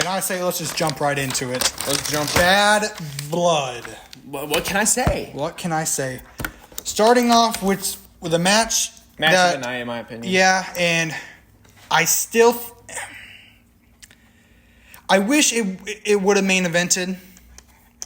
And I say let's just jump right into it. Let's jump. Bad Blood. What can I say? What can I say? Starting off with a match. Match of the night, in my opinion. Yeah, and I still... I wish it would have main evented.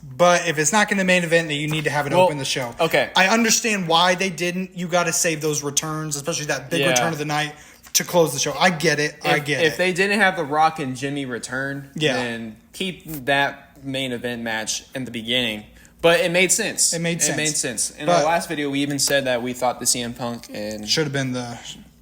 But if it's not going to main event, then you need to have it open the show. Okay. I understand why they didn't. You got to save those returns, especially that big return of the night to close the show. I get it. If they didn't have The Rock and Jimmy return, then keep that main event match in the beginning. But it made sense. It made sense. In our last video, we even said that we thought the CM Punk and should have been the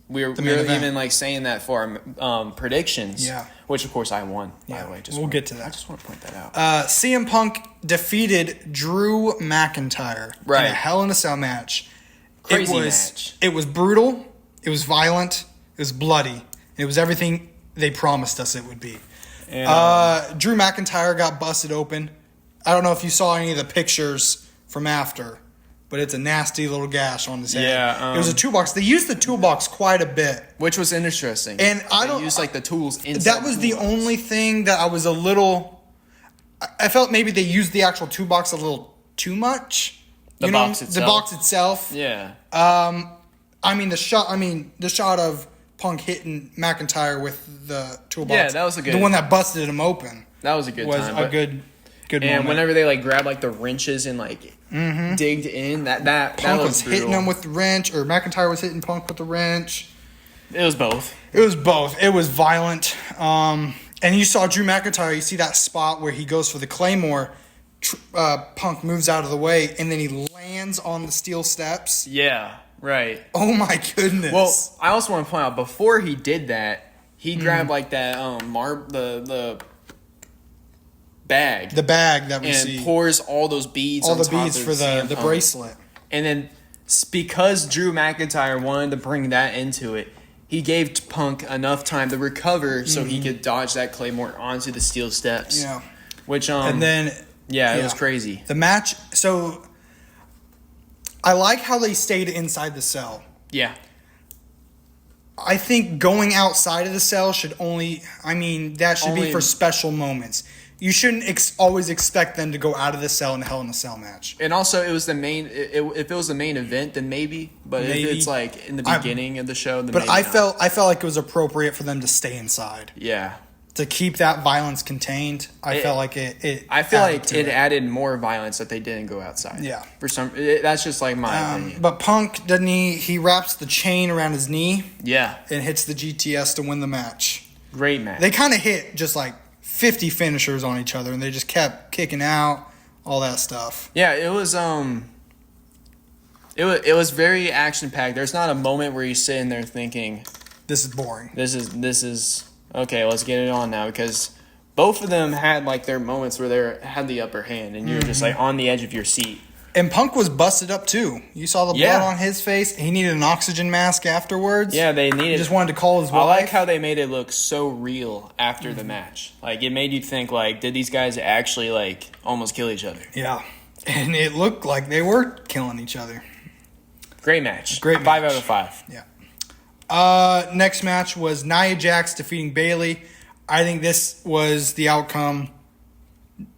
we were even like saying that for our predictions. Yeah. Which of course I won. By the way, we'll get to that. I just want to point that out. CM Punk defeated Drew McIntyre in a Hell in a Cell match. Crazy match. It was brutal. It was violent. It was bloody. It was everything they promised us it would be. And, Drew McIntyre got busted open. I don't know if you saw any of the pictures from after, but it's a nasty little gash on his head. Yeah, it was a toolbox. They used the toolbox quite a bit, which was interesting. And they used like the tools inside. That was the only thing that I was a little. I felt maybe they used the actual toolbox a little too much. The box itself. Yeah. The shot of Punk hitting McIntyre with the toolbox. Yeah, that was a good. The one that busted him open. That was a good. Good and moment. Whenever they like grabbed like the wrenches and like digged in, that Punk was brutal. hitting him with the wrench, or McIntyre was hitting Punk with the wrench. It was both. It was violent. And you saw Drew McIntyre. You see that spot where he goes for the Claymore. Punk moves out of the way, and then he lands on the steel steps. Yeah, right. Oh my goodness. Well, I also want to point out before he did that, he grabbed like that the bag. The bag that we see. And pours all those beads all on the top beads of for the bracelet. And then because Drew McIntyre wanted to bring that into it, he gave Punk enough time to recover so he could dodge that Claymore onto the steel steps. Yeah. Which and then it was crazy. The match, so I like how they stayed inside the cell. Yeah. I think going outside of the cell should that should be for special moments. You shouldn't always expect them to go out of the cell in a Hell in a Cell match. And also, it was the main. If it was the main event, then maybe. But if it's like in the beginning of the show, then I felt like it was appropriate for them to stay inside. Yeah. To keep that violence contained, I felt like it. I feel like it added more violence that they didn't go outside. Yeah. That's just like my opinion. But Punk, doesn't he wraps the chain around his knee. Yeah. And hits the GTS to win the match. Great match. They kind of hit just like 50 finishers on each other, and they just kept kicking out, all that stuff. Yeah, it was it was very action packed. There's not a moment where you're sitting there thinking, "This is boring." This is okay. Let's get it on now, because both of them had like their moments where they had the upper hand, and you're just like on the edge of your seat. And Punk was busted up too. You saw the blood on his face. He needed an oxygen mask afterwards. Yeah, they needed. He just wanted to call his wife. I like how they made it look so real after the match. Like, it made you think, like, did these guys actually like almost kill each other? Yeah, and it looked like they were killing each other. Great match. 5 out of 5. Yeah. Next match was Nia Jax defeating Bayley. I think this was the outcome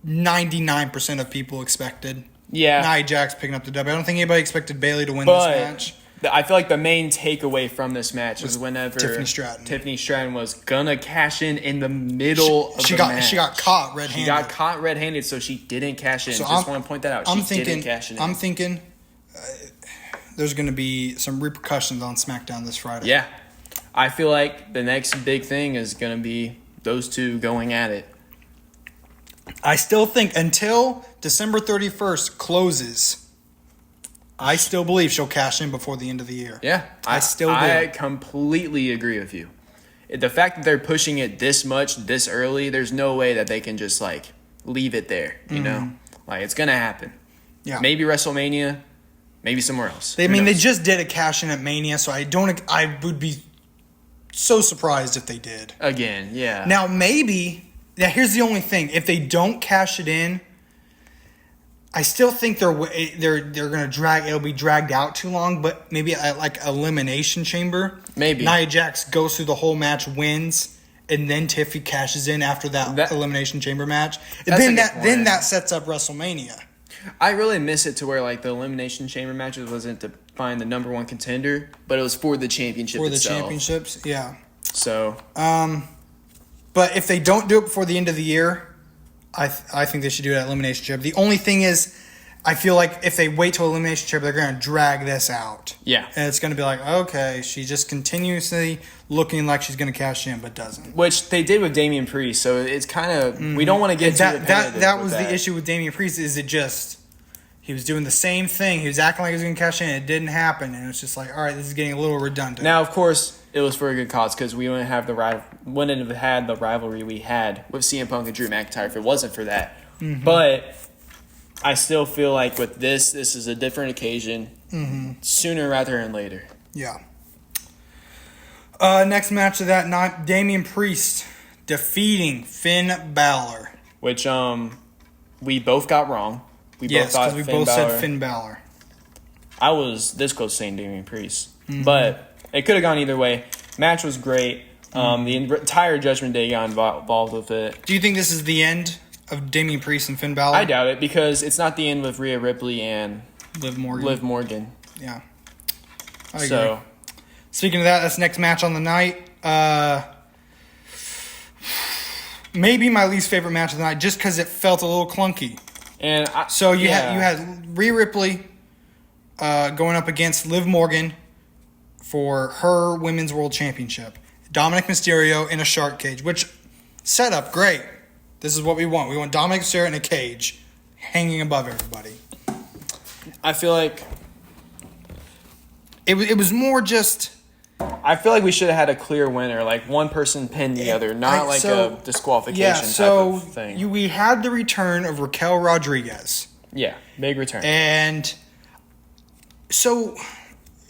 99% of people expected. Yeah. Nia Jax picking up the W. I don't think anybody expected Bayley to win this match. I feel like the main takeaway from this match was whenever Tiffany Stratton was gonna cash in the middle of the match. She got caught red-handed. She got caught red-handed, so she didn't cash in. So just want to point that out. Didn't cash in. I'm thinking there's going to be some repercussions on SmackDown this Friday. Yeah. I feel like the next big thing is going to be those two going at it. I still think until December 31st closes, I still believe she'll cash in before the end of the year. Yeah. I still do. I completely agree with you. The fact that they're pushing it this much, this early, there's no way that they can just, like, leave it there, you know? Like, it's going to happen. Yeah. Maybe WrestleMania, maybe somewhere else. They just did a cash in at Mania, so I would be so surprised if they did. Again, yeah. Now, here's the only thing. If they don't cash it in, I still think they're going to it'll be dragged out too long, but maybe like Elimination Chamber. Maybe. Nia Jax goes through the whole match, wins, and then Tiffy cashes in after that Elimination Chamber match. And then that sets up WrestleMania. I really miss it to where like the Elimination Chamber matches wasn't to find the number one contender, but it was for the championship itself. For the championships, yeah. So, but if they don't do it before the end of the year, I think they should do it at Elimination Chamber. The only thing is, I feel like if they wait till Elimination Chamber, they're going to drag this out. Yeah. And it's going to be like, okay, she's just continuously looking like she's going to cash in, but doesn't. Which they did with Damian Priest, so it's kind of we don't want to get too repetitive. That was the issue with Damian Priest. Is it just he was doing the same thing? He was acting like he was going to cash in. It didn't happen, and it's just like, all right, this is getting a little redundant. Now, of course, it was for a good cause because we wouldn't have had the rivalry we had with CM Punk and Drew McIntyre if it wasn't for that. Mm-hmm. But I still feel like with this is a different occasion. Mm-hmm. Sooner rather than later. Yeah. Next match of that night, Damian Priest defeating Finn Balor. Which we both got wrong. We both said Finn Balor. I was this close saying Damian Priest. Mm-hmm. But it could have gone either way. Match was great. The entire Judgment Day got involved with it. Do you think this is the end of Damian Priest and Finn Balor? I doubt it because it's not the end with Rhea Ripley and Liv Morgan. Yeah. I agree. Speaking of that, that's next match on the night. Maybe my least favorite match of the night just because it felt a little clunky. And you had Rhea Ripley going up against Liv Morgan for her Women's World Championship. Dominic Mysterio in a shark cage, which set up great. This is what we want. We want Dominic Mysterio in a cage, hanging above everybody. I feel like it was more just. I feel like we should have had a clear winner, like one person pinned the other, not a disqualification type of thing. We had the return of Raquel Rodriguez. Yeah, big return. And so,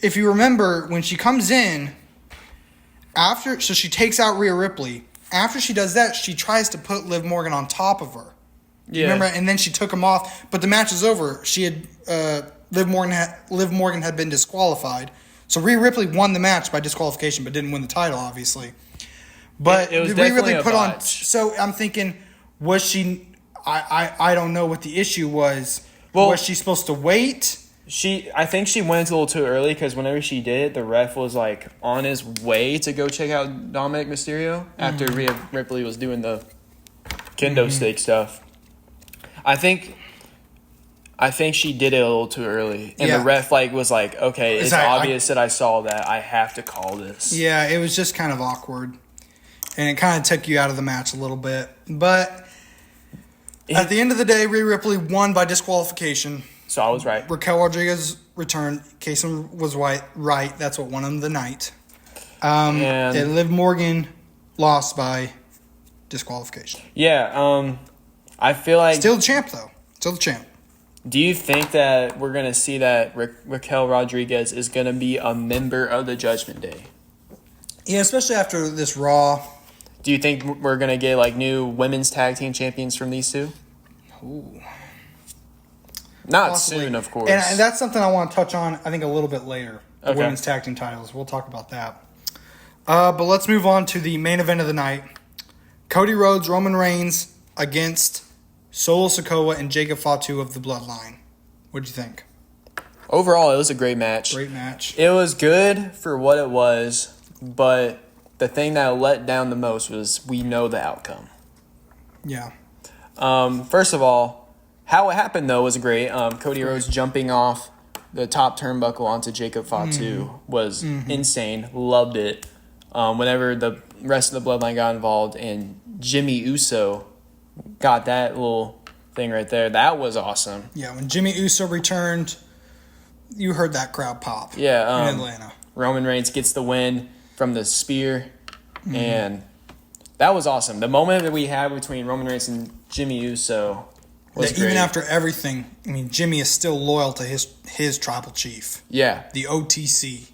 if you remember, when she comes in, she takes out Rhea Ripley. After she does that, she tries to put Liv Morgan on top of her. Yeah. Remember? And then she took him off. But the match is over. She had Liv Morgan had been disqualified. So Rhea Ripley won the match by disqualification, but didn't win the title, obviously. But it was Rhea Ripley put on. So I'm thinking, was she? I don't know what the issue was. Well, was she supposed to wait? I think she went a little too early because whenever she did it, the ref was like on his way to go check out Dominic Mysterio after Rhea Ripley was doing the kendo stick stuff. I think she did it a little too early, and the ref was like, "Okay, it's obvious that I saw that. I have to call this." Yeah, it was just kind of awkward, and it kind of took you out of the match a little bit. But at the end of the day, Rhea Ripley won by disqualification. So I was right. Raquel Rodriguez returned. Caysen was right. That's what won him the night. And Liv Morgan lost by disqualification. Yeah, I feel like still the champ though. Still the champ. Do you think that we're going to see that Raquel Rodriguez is going to be a member of the Judgment Day? Yeah, especially after this Raw. Do you think we're going to get new women's tag team champions from these two? Ooh. Not Possibly. soon, of course. And that's something I want to touch on, I think, a little bit later. The Okay. women's tag team titles. We'll talk about that. But let's move on to the main event of the night. Cody Rhodes, Roman Reigns against Solo Sikoa and Jacob Fatu of the Bloodline. What'd you think? Overall, it was a great match. Great match. It was good for what it was, but the thing that let down the most was we know the outcome. Yeah. First of all, how it happened, though, was great. Cody Rhodes jumping off the top turnbuckle onto Jacob Fatu was insane. Loved it. Whenever the rest of the Bloodline got involved and Jimmy Uso got that little thing right there, that was awesome. Yeah, when Jimmy Uso returned, you heard that crowd pop in Atlanta. Roman Reigns gets the win from the spear, and that was awesome. The moment that we had between Roman Reigns and Jimmy Uso was great. Even after everything, I mean, Jimmy is still loyal to his tribal chief. Yeah. The OTC.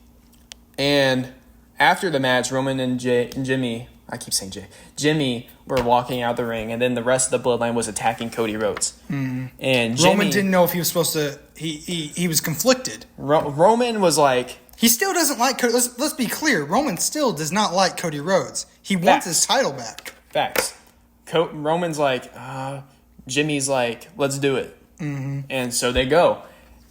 And after the match, Roman and Jimmy, I keep saying Jimmy were walking out the ring, and then the rest of the Bloodline was attacking Cody Rhodes. Mm-hmm. And Jimmy, Roman didn't know if he was supposed to. He was conflicted. Roman was like, he still doesn't like Cody. Let's be clear. Roman still does not like Cody Rhodes. He wants his title back. Facts. Roman's like, Jimmy's like, let's do it. Mm-hmm. And so they go.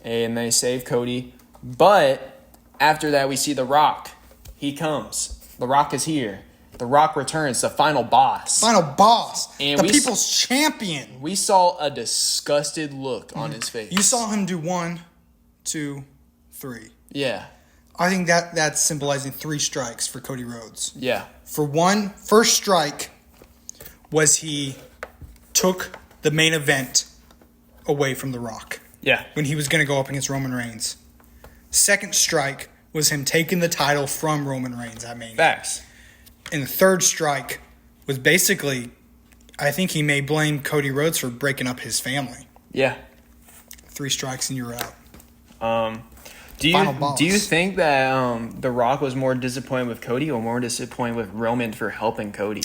And they save Cody. But after that, we see The Rock. He comes. The Rock is here. The Rock returns, the final boss. Final boss. And the people's champion. We saw a disgusted look on his face. You saw him do 1, 2, 3. Yeah. I think that's symbolizing 3 strikes for Cody Rhodes. Yeah. For one, first strike was he took the main event away from The Rock. Yeah. When he was going to go up against Roman Reigns. Second strike was him taking the title from Roman Reigns at Mania. Facts. And the third strike was basically, I think he may blame Cody Rhodes for breaking up his family. Yeah. 3 strikes and you're out. Do you think that The Rock was more disappointed with Cody or more disappointed with Roman for helping Cody?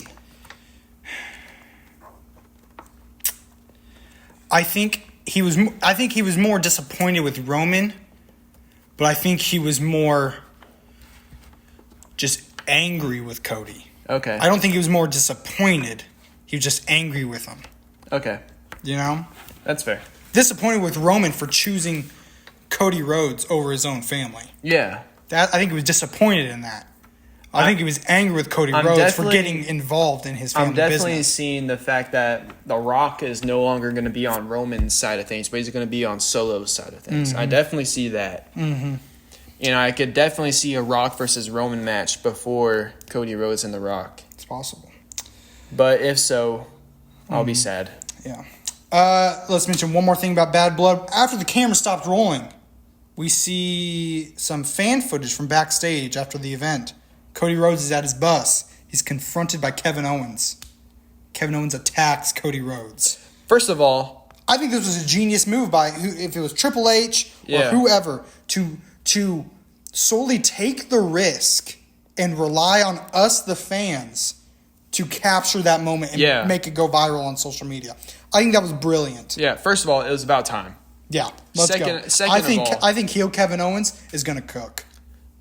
I think he was more disappointed with Roman, but I think he was more just angry with Cody. Okay. I don't think he was more disappointed. He was just angry with him. Okay. You know? That's fair. Disappointed with Roman for choosing Cody Rhodes over his own family. Yeah. I think he was disappointed in that. I think he was angry with Cody Rhodes for getting involved in his family business. I'm definitely seeing the fact that The Rock is no longer going to be on Roman's side of things, but he's going to be on Solo's side of things. Mm-hmm. I definitely see that. Mm-hmm. You know, I could definitely see a Rock versus Roman match before Cody Rhodes and The Rock. It's possible. But if so, I'll be sad. Yeah. Let's mention one more thing about Bad Blood. After the camera stopped rolling, we see some fan footage from backstage after the event. Cody Rhodes is at his bus. He's confronted by Kevin Owens. Kevin Owens attacks Cody Rhodes. First of all, I think this was a genius move by if it was Triple H or whoever to solely take the risk and rely on us, the fans, to capture that moment and make it go viral on social media. I think that was brilliant. Yeah, first of all, it was about time. Yeah, let's go. I think heel Kevin Owens is going to cook.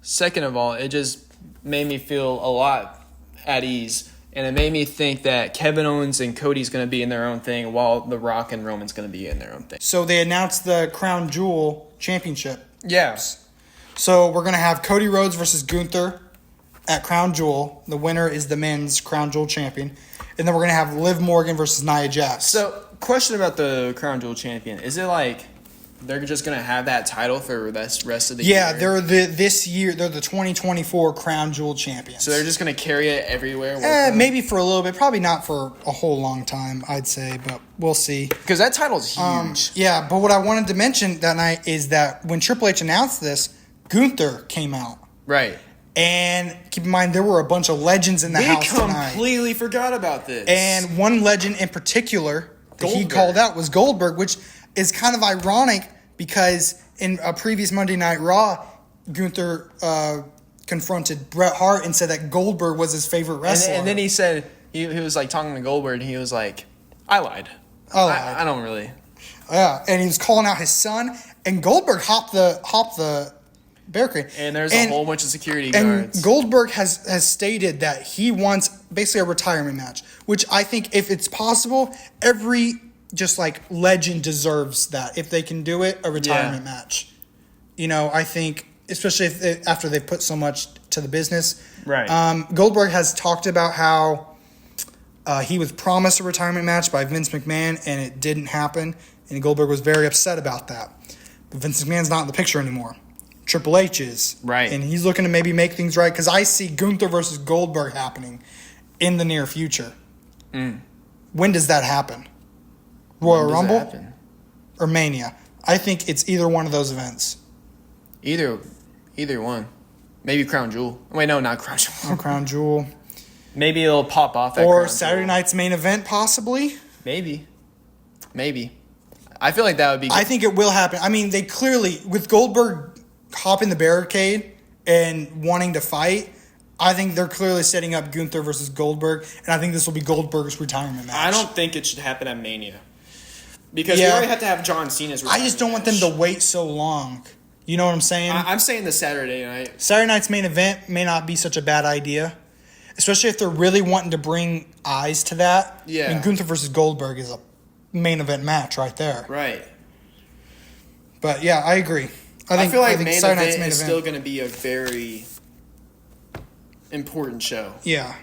Second of all, it just made me feel a lot at ease, and it made me think that Kevin Owens and Cody's going to be in their own thing while The Rock and Roman's going to be in their own thing. So they announced the Crown Jewel Championship. Yeah. So we're going to have Cody Rhodes versus Gunther at Crown Jewel. The winner is the men's Crown Jewel champion. And then we're going to have Liv Morgan versus Nia Jax. So, question about the Crown Jewel champion. Is it like they're just going to have that title for the rest of the year? Yeah, they're the 2024 Crown Jewel champions. So they're just going to carry it everywhere? Maybe for a little bit. Probably not for a whole long time, I'd say, but we'll see. Because that title's huge. Yeah, but what I wanted to mention that night is that when Triple H announced this, Gunther came out. Right. And keep in mind, there were a bunch of legends in the house tonight. We completely forgot about this. And one legend in particular that he called out was Goldberg, which is kind of ironic because in a previous Monday Night Raw, Gunther confronted Bret Hart and said that Goldberg was his favorite wrestler. And then he said, he was like talking to Goldberg, and he was like, I lied. I don't really. Yeah, and he was calling out his son, and Goldberg hopped the barricade. And there's a whole bunch of security guards. And Goldberg has stated that he wants basically a retirement match, which I think if it's possible, every just like legend deserves that. If they can do it, a retirement match. You know, I think, especially after they've put so much to the business. Right. Goldberg has talked about how he was promised a retirement match by Vince McMahon, and it didn't happen. And Goldberg was very upset about that. But Vince McMahon's not in the picture anymore. Triple H is. Right. And he's looking to maybe make things right because I see Gunther versus Goldberg happening in the near future. When does that happen? Royal Rumble or Mania? I think it's either one of those events. Either one. Maybe Crown Jewel. Wait, no, not Crown Jewel. No, Crown Jewel. Maybe it'll pop off at or Crown Saturday Jewel. night's main event, possibly. Maybe. I feel like that would be good. I think it will happen. I mean, they clearly, with Goldberg hopping the barricade and wanting to fight, I think they're clearly setting up Gunther versus Goldberg, and I think this will be Goldberg's retirement match. I don't think it should happen at Mania. Because we already have to have John Cena's retirement I just don't want them to wait so long. You know what I'm saying? I'm saying the Saturday night. Saturday night's main event may not be such a bad idea. especially if they're really wanting to bring eyes to that. Yeah. I mean, Gunther versus Goldberg is a main event match right there. Right. But yeah, I agree. I feel like Saturday main night's event is still going to be a very important show. Yeah.